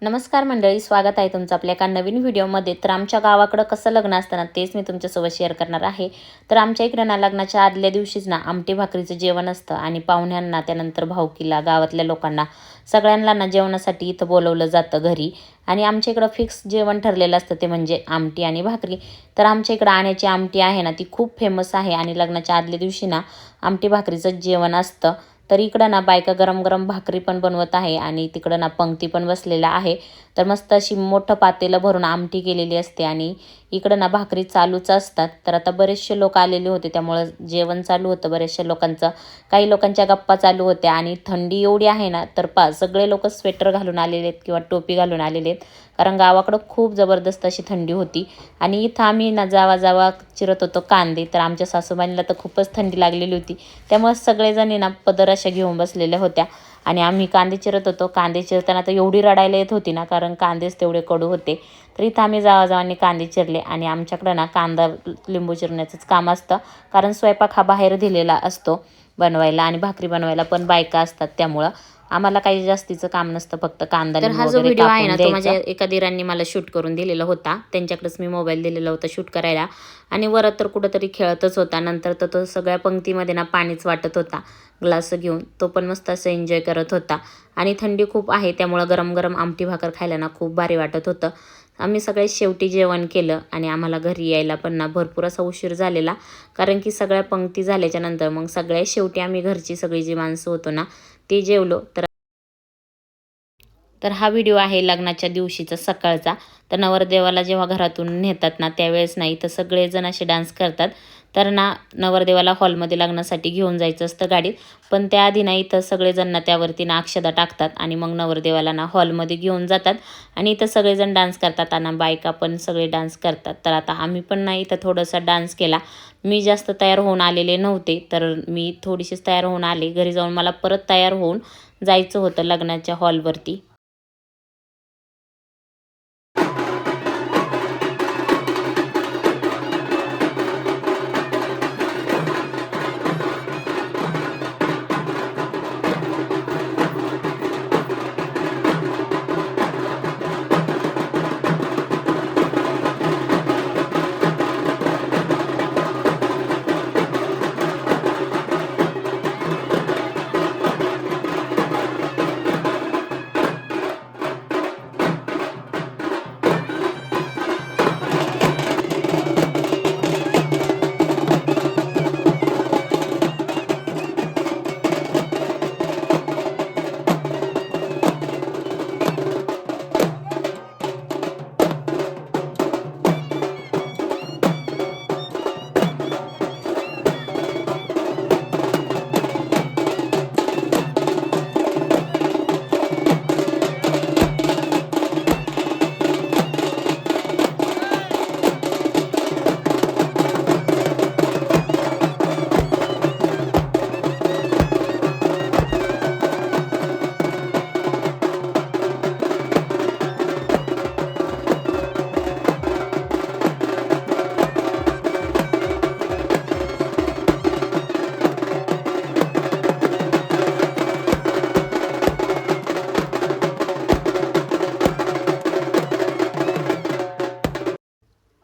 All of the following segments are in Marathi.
नमस्कार मंडळी, स्वागत आहे तुमचं आपल्या एका नवीन व्हिडिओमध्ये। तर आमच्या गावाकडं कसं लग्न असतं ना तेच मी तुमच्यासोबत शेअर करणार आहे। तर आमच्या इकडे ना लग्नाच्या आदल्या दिवशीच ना आमटी भाकरीचं जेवण असतं आणि पाहुण्यांना त्यानंतर भावकीला गावातल्या लोकांना सगळ्यांना ना जेवणासाठी इथं बोलवलं जातं घरी। आणि आमच्या इकडं फिक्स जेवण ठरलेलं असतं ते म्हणजे आमटी आणि भाकरी। तर आमच्या इकडं आण्याची आमटी आहे ना ती खूप फेमस आहे आणि लग्नाच्या आदल्या दिवशी ना आमटी भाकरीचं जेवण असतं। तर इकडं ना बायका गरम गरम भाकरी पण बनवत आहे आणि तिकडं ना पंक्ती पण बसलेला आहे। तर मस्त अशी मोठं पातेलं भरून आमटी केलेली असते आणि इकडं ना भाकरी चालूच असतात। तर आता बरेचसे लोक आलेले होते त्यामुळं जेवण चालू होतं बऱ्याचशा लोकांचं। काही लोकांच्या गप्पा चालू होत्या आणि थंडी एवढी आहे ना तर सगळे लोक स्वेटर घालून आलेले आहेत किंवा टोपी घालून आलेले आहेत, कारण गावाकडं खूप जबरदस्त अशी थंडी होती। आणि इथं आम्ही ना जावा चिरत होतो कांदे, तर आमच्या सासूबाईंना तर खूपच थंडी लागलेली होती त्यामुळे सगळेजणी ना पदर अशा घेऊन बसलेल्या होत्या आणि आम्ही कांदे चिरत होतो। कांदे चिरताना तर एवढी रडायला येत होती ना, कारण कांदेच तेवढे कडू होते। तर इथं आम्ही जावाजावांनी कांदे चिरले आणि आमच्याकडं ना कांदा लिंबू चिरण्याचंच काम असतं, कारण स्वयंपाक हा बाहेर दिलेला असतो बनवायला आणि भाकरी बनवायला पण बायका असतात, त्यामुळं आम्हाला काही जास्तीचं काम नसतं, फक्त कांदा लिंबू वगैरे व्हिडिओ आहे ना तो माझ्या एका दिरांनी मला शूट करून दिलेला होता। त्यांच्याकडेच मी मोबाईल दिलेला होता शूट करायला आणि वर तर कुठंतरी खेळतच होता। नंतर तर तो सगळ्या पंक्तीमध्ये ना पाणीच वाटत होता ग्लास घेऊन, तो पण मस्त असं एन्जॉय करत होता। आणि थंडी खूप आहे त्यामुळं गरम गरम आमटी भाकर खायला ना खूप भारी वाटत होतं। आम्ही सगळे शेवटी जेवण केलं आणि आम्हाला घरी यायला पण ना भरपूर असा उशीर झालेला, कारण की सगळ्या पंक्ती झाल्याच्या नंतर मग सगळ्या शेवटी आम्ही घरची सगळी जी माणसं होतो ना ते जेवलो। तर हा व्हिडिओ आहे लग्नाच्या दिवशीचा सकाळचा। तर नवरदेवाला जेव्हा घरातून नेतात ना त्यावेळेस नाही तर सगळेजण असे डान्स करतात। तर ना नवरदेवाला हॉलमध्ये लग्नासाठी घेऊन जायचं असतं गाडीत, पण त्याआधी ना इथं सगळेजण ना त्यावरती ना अक्षदा टाकतात आणि मग नवरदेवाला ना हॉलमध्ये घेऊन जातात आणि इथं सगळेजण डान्स करतात आणि बायका पण सगळे डान्स करतात। तर आता आम्ही पण ना इथं थोडासा डान्स केला। मी जास्त तयार होऊन आलेले नव्हते, तर मी थोडीशीच तयार होऊन आले। घरी जाऊन मला परत तयार होऊन जायचं होतं लग्नाच्या हॉलवरती।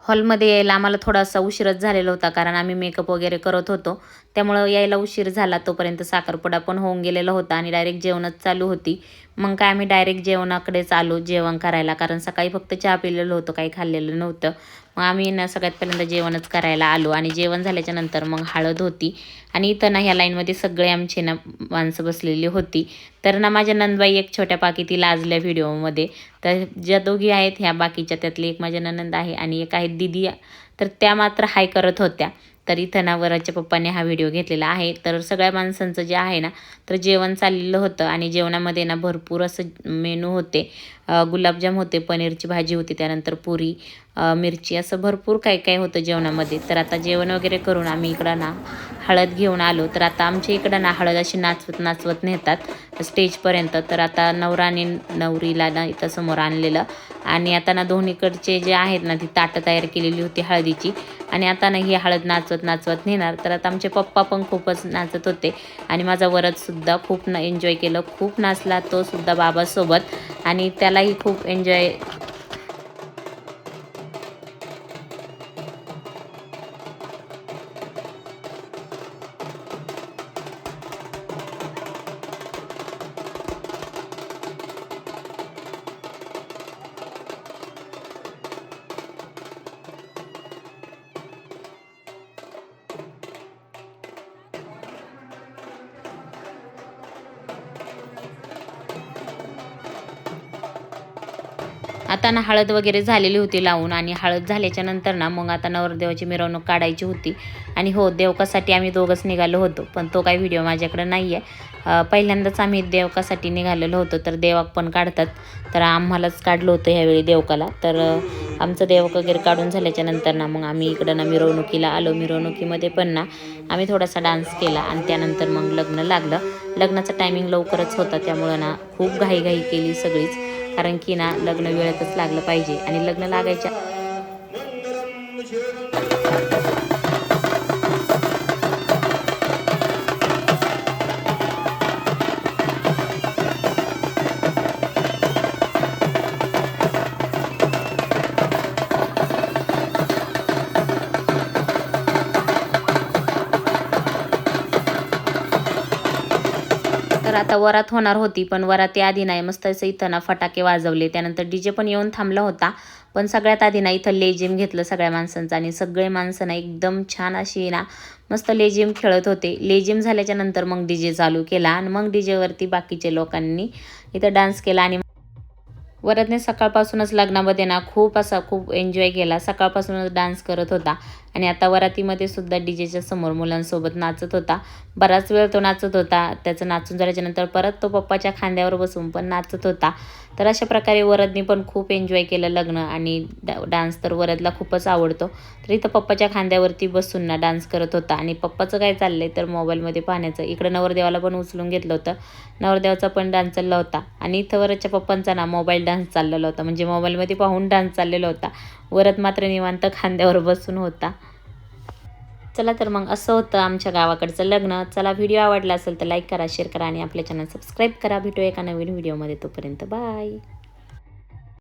हॉलमध्ये यायला आम्हाला थोडासा उशीरच झालेला होता, कारण आम्ही मेकअप वगैरे करत होतो त्यामुळं यायला उशीर झाला। तोपर्यंत साखरपुडा पण होऊन गेलेला होता आणि डायरेक्ट जेवणच चालू होती। मग काय आम्ही डायरेक्ट जेवणाकडेच आलो जेवण करायला, कारण सकाळी फक्त चहा पिलेलं होतं, काही खाल्लेलं नव्हतं। मग आम्ही ना सगळ्यात पहिल्यांदा जेवणच करायला आलो आणि जेवण झाल्याच्या नंतर मग हळद होती आणि इथं ना ह्या लाईनमध्ये सगळे आमचे ना माणसं बसलेली होती। तर ना माझ्या नंदबाई एक छोट्या पाकी लाजल्या व्हिडिओमध्ये। तर ज्या दोघी आहेत ह्या बाकीच्या त्यातली एक माझ्या ननंद आहे आणि एक आहे दीदी, तर त्या मात्र हाय करत होत्या। तर इथं ना वराच्या पप्पाने हा व्हिडिओ घेतलेला आहे। तर सगळ्या माणसांचं जे आहे ना तर जेवण चाललेलं होतं आणि जेवणामध्ये ना भरपूर असं मेनू होते। गुलाबजाम होते, पनीरची भाजी होती, त्यानंतर पुरी, मिरची, असं भरपूर काय काय होतं जेवणामध्ये। तर आता जेवण वगैरे करून आम्ही इकडं ना हळद घेऊन आलो। तर आता आमच्या इकडं ना हळद अशी नाचवत नाचवत नेतात। स्टेजपर्यंत. तर आता नवरा आणि नवरीला ना इथं समोर आणलेलं आणि आता ना दोन्हीकडचे जे आहेत ना ती ताटं तयार केलेली होती हळदीची आणि आता ना ही हळद नाचवत नाचवत नेणार. तर आता आमचे पप्पा पण खूपच नाचत होते आणि माझा वरदसुद्धा खूप एन्जॉय केलं, खूप नाचला तो सुद्धा बाबासोबत आणि त्यालाही खूप एन्जॉय. आता ना हळद वगैरे झालेली होती लावून आणि हळद झाल्याच्या नंतर ना मग आता नवरदेवाची मिरवणूक काढायची होती आणि हो देवकासाठी आम्ही दोघंच निघालो होतो, पण तो काही व्हिडिओ माझ्याकडे नाही आहे. पहिल्यांदाच आम्ही देवकासाठी निघालेलो होतो, तर देवाक पण काढतात, तर आम्हालाच काढलं होतं ह्यावेळी देवकाला. तर आमचं देवक वगैरे काढून झाल्याच्या नंतर ना मग आम्ही इकडं ना मिरवणुकीला आलो. मिरवणुकीमध्ये पण ना आम्ही थोडासा डान्स केला आणि त्यानंतर मग लग्न लागलं. लग्नाचा टायमिंग लवकरच होता, त्यामुळं ना खूप घाईघाई केली सगळीच, कारण की ना लग्न वेळेतच लागलं पाहिजे आणि लग्न लागायच्या. तर आता वरात होणार होती, पण वरात आधी नाही मस्त असं इथं ना फटाके वाजवले, त्यानंतर डीजे पण येऊन थांबला होता. पण सगळ्यात आधी ना इथं लेझिम घेतलं सगळ्या माणसांचं आणि सगळे माणसं ना एकदम छान अशी ना मस्त लेझिम खेळत होते. लेझिम झाल्याच्या नंतर मग डीजे चालू केला आणि मग डीजेवरती बाकीचे लोकांनी इथं डान्स केला आणि वरदने सकाळपासूनच लग्नामध्ये ना खूप एन्जॉय केला. सकाळपासूनच डान्स करत होता आणि आता वरातीमध्ये सुद्धा डीजेच्या समोर मुलांसोबत नाचत होता. बराच वेळ तो नाचत होता. त्याचं नाचून झाल्याच्यानंतर परत तो पप्पाच्या खांद्यावर बसून पण नाचत होता. तर अशा प्रकारे वरदने पण खूप एन्जॉय केलं लग्न आणि डान्स तर वरदला खूपच आवडतो. तर इथं पप्पाच्या खांद्यावरती बसून ना डान्स करत होता आणि पप्पाचं काय चाललंय तर मोबाईलमध्ये पाहण्याचं. इकडं नवरदेवाला पण उचलून घेतलं होतं. नवरदेवाचा पण डान्स चालला होता आणि इथं वरच्या पप्पांचा ना मोबाईल डान्स चाललेला होता, म्हणजे मोबाईलमध्ये पाहून डान्स चाललेला होता. वरद मात्र निवांत खांद्यावर बसून होता. चला तर मग असं होतं आमच्या गावाकडचं लग्न. चला व्हिडिओ आवडला असेल तर लाईक करा, शेअर करा आणि आपल्या चॅनल सबस्क्राईब करा. भेटूया एका नवीन व्हिडिओमध्ये, तोपर्यंत बाय.